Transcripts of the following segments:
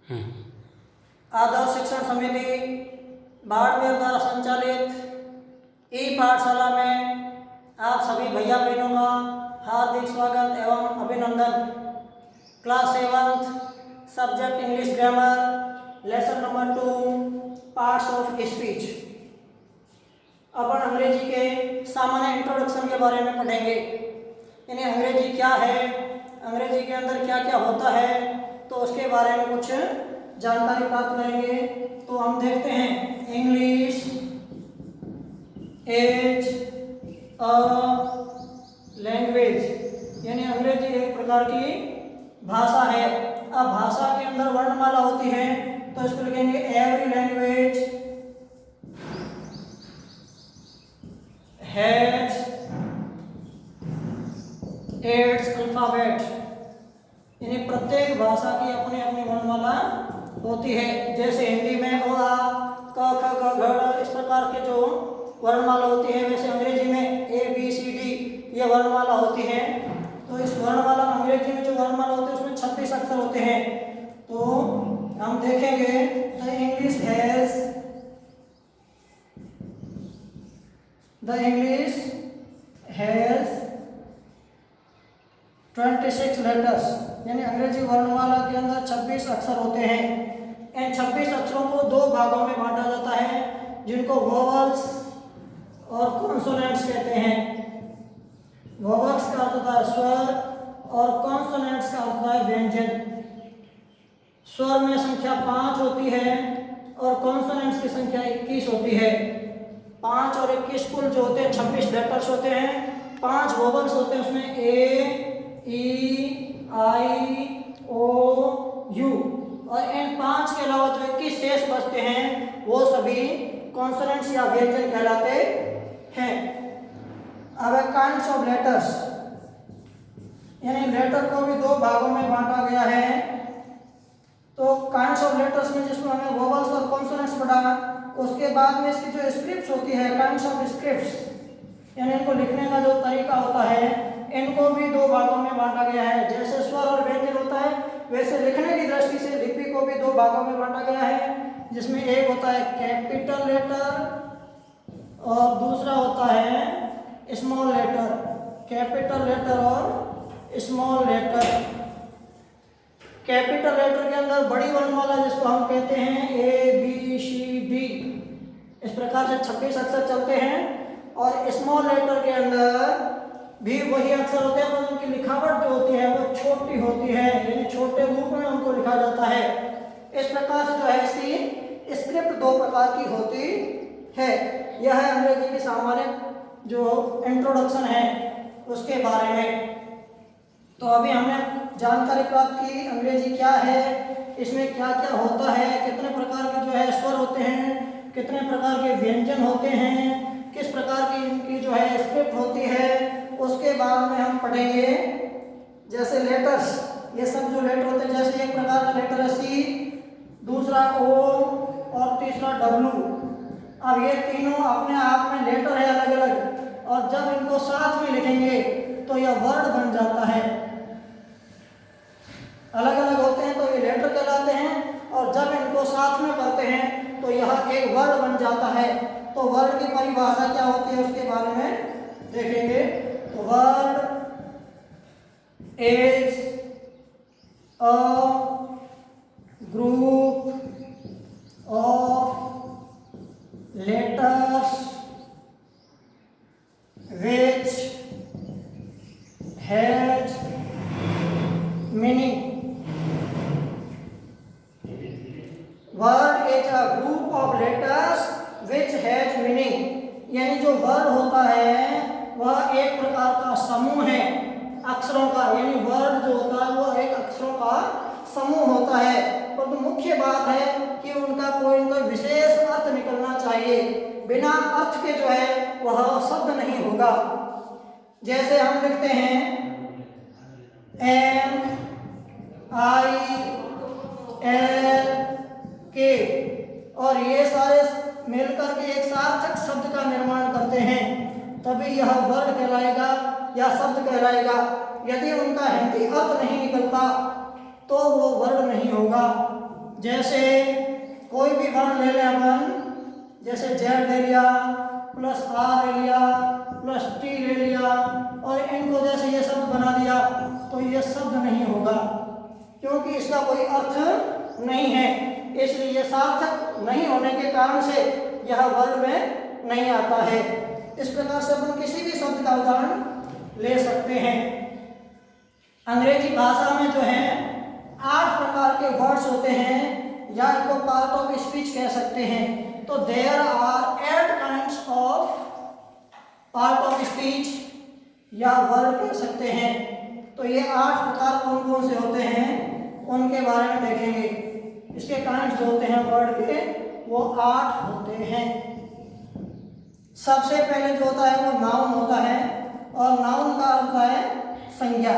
आदर्श शिक्षण समिति बाड़मेर द्वारा संचालित ई पाठशाला में आप सभी भैया बहनों का हार्दिक स्वागत एवं अभिनंदन। Class 7 subject English grammar, lesson number 2 parts of speech. अपन अंग्रेजी के सामान्य इंट्रोडक्शन के बारे में पढ़ेंगे, यानी अंग्रेजी क्या है, अंग्रेजी के अंदर क्या क्या होता है, तो उसके बारे में कुछ जानकारी प्राप्त करेंगे। तो हम देखते हैं इंग्लिश एज अ लैंग्वेज, यानी अंग्रेजी एक प्रकार की भाषा है। अब भाषा के अंदर वर्णमाला होती है तो इसको लिखेंगे every language has its alphabet, यानी प्रत्येक भाषा की अपनी अपनी वर्णमाला होती है। जैसे हिंदी में ओ आ क ख ग घ ड़ इस प्रकार के जो वर्णमाला होती है, वैसे अंग्रेजी में ए बी सी डी ये वर्णमाला होती है। तो इस वर्णमाला अंग्रेजी में जो वर्णमाला होती है उसमें 26 अक्षर होते हैं। तो हम देखेंगे द इंग्लिश हैज 26 लेटर्स, यानी अंग्रेजी वर्णमाला के अंदर 26 अक्षर होते हैं। इन 26 अक्षरों को दो भागों में बांटा जाता है, जिनको वोवल्स और कॉन्सोनेंट्स कहते हैं। वोवल्स का अर्थ होता है स्वर और कॉन्सोनेंट्स का अर्थ होता है व्यंजन। स्वर में संख्या 5 होती है और कॉन्सोनेंट्स की संख्या 21 होती है। 5 और 21 कुल जो होते हैं 26 लेटर्स होते हैं। 5 वोवल्स होते हैं, उसमें ए ई आई ओ यू, और इन 5 के अलावा जो 21 शेष बचते हैं वो सभी कॉन्सोनेंट्स या व्यंजन कहलाते हैं। अब काइंड्स ऑफ लेटर्स, यानी लेटर को भी दो भागों में बांटा गया है। तो काइंड्स ऑफ लेटर्स में जिसमें हमें वोवल्स और कॉन्सोनेंट्स पढ़ा, उसके बाद में इसकी जो स्क्रिप्ट्स होती है, काइंड्स ऑफ स्क्रिप्ट्स, यानी इनको लिखने का जो तरीका होता है, इनको भी दो भागों में बांटा गया है। जैसे स्वर और व्यंजन होता है, वैसे लिखने की दृष्टि से लिपि को भी दो भागों में बांटा गया है, जिसमें एक होता है कैपिटल लेटर और दूसरा होता है स्मॉल लेटर। कैपिटल लेटर और स्मॉल लेटर। कैपिटल लेटर के अंदर बड़ी वर्णमाला जिसको हम कहते हैं ए बी सी डी, इस प्रकार से 26 अक्षर चलते हैं। और स्मॉल लेटर के अंदर भी वही अक्षर होते हैं, पर उनकी लिखावट जो होती है वो छोटी होती है, यानी छोटे रूप में उनको लिखा जाता है। इस प्रकार से जो है इसकी स्क्रिप्ट दो प्रकार की होती है। यह है अंग्रेजी की सामान्य जो इंट्रोडक्शन है उसके बारे में। तो अभी हमने जानकारी प्राप्त की अंग्रेजी क्या है, इसमें क्या क्या होता है, कितने प्रकार के जो है स्वर होते हैं, कितने प्रकार के व्यंजन होते हैं, किस प्रकार की इनकी जो है स्क्रिप्ट होती है। उसके बाद में हम पढ़ेंगे जैसे लेटर्स, ये सब जो लेटर होते हैं, जैसे एक प्रकार का लेटर है सी, दूसरा ओ और तीसरा डब्ल्यू। अब ये तीनों अपने आप में लेटर है अलग अलग, और जब इनको साथ में लिखेंगे तो यह वर्ड बन जाता है। अलग अलग होते हैं तो ये लेटर कहलाते हैं, और जब इनको साथ में करते हैं तो यह एक वर्ड बन जाता है। तो वर्ड की परिभाषा क्या होती है उसके बारे में देखेंगे। तो word is a group of letters which has meaning. Word is a group of letters which has meaning, यानी जो वर्ड होता है वह एक प्रकार का समूह है अक्षरों का, यानी वर्ड जो होता है वो एक अक्षरों का समूह होता है। परंतु मुख्य बात है कि उनका कोई उनका विशेष अर्थ निकलना चाहिए, बिना अर्थ के जो है वह शब्द नहीं होगा। जैसे हम लिखते हैं एम आई एल के, और ये सारे मिलकर के एक सार्थक शब्द का निर्माण करते हैं, तभी यह वर्ड कहलाएगा या शब्द कहलाएगा। यदि उनका हिंदी अर्थ नहीं निकलता तो वो वर्ड नहीं होगा। जैसे कोई भी वर्ण ले लें अपन, जैसे जेड ले लिया प्लस आर ले लिया प्लस टी ले लिया और इनको जैसे ये शब्द बना दिया, तो ये शब्द नहीं होगा क्योंकि इसका कोई अर्थ नहीं है। इसलिए ये सार्थक नहीं होने के कारण से यह वर्ड में नहीं आता है। इस प्रकार से अपन किसी भी शब्द का उदाहरण ले सकते हैं। अंग्रेजी भाषा में जो है 8 प्रकार के वर्ड्स होते हैं या इनको पार्ट ऑफ स्पीच कह सकते हैं। तो there are 8 kinds of part of speech या वर्ड कह सकते हैं। तो ये 8 प्रकार कौन कौन से होते हैं उनके बारे में देखेंगे। इसके काइंड्स जो होते हैं वर्ड के वो 8 होते हैं। सबसे पहले जो होता है वो नाउन होता है और नाउन का होता है संज्ञा।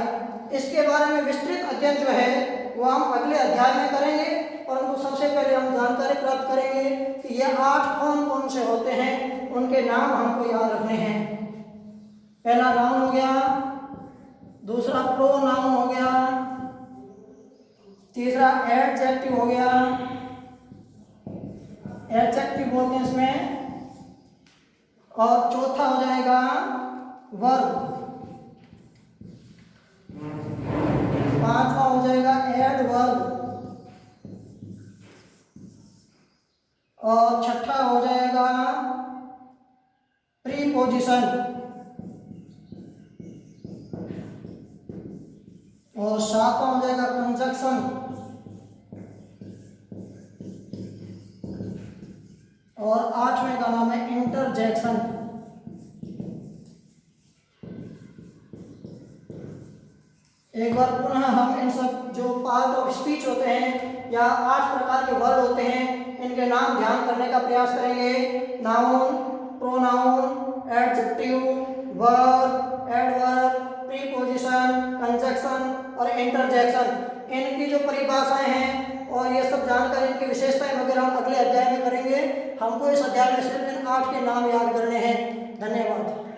इसके बारे में विस्तृत अध्ययन जो है वो हम अगले अध्याय में करेंगे, परंतु सबसे पहले हम जानकारी प्राप्त करेंगे कि ये 8 कौन कौन से होते हैं, उनके नाम हमको याद रखने हैं। पहला नाउन हो गया, दूसरा प्रोनाउन हो गया, तीसरा एडजेक्टिव हो गया, एडजेक्टिव बोलते हैं इसमें, और चौथा हो जाएगा वर्ब, पांचवा हो जाएगा एडवर्ब और छठा हो जाएगा प्रीपोजिशन और सातवां हो जाएगा कंजक्शन और 8वें का नाम है इंटरजेक्शन। एक बार पुनः हम इन सब जो पार्ट ऑफ स्पीच होते हैं या 8 प्रकार के वर्ड होते हैं इनके नाम ध्यान करने का प्रयास करेंगे। Noun, pronoun, adjective, verb, adverb, preposition, conjunction और इंटरजेक्शन, इनकी जो परिभाषाएं हैं और ये सब जानकर इनकी विशेषताएं वगैरह हम अगले अध्याय में करेंगे। हमको इस अध्याय में सिर्फ इन 8 के नाम याद करने हैं। धन्यवाद।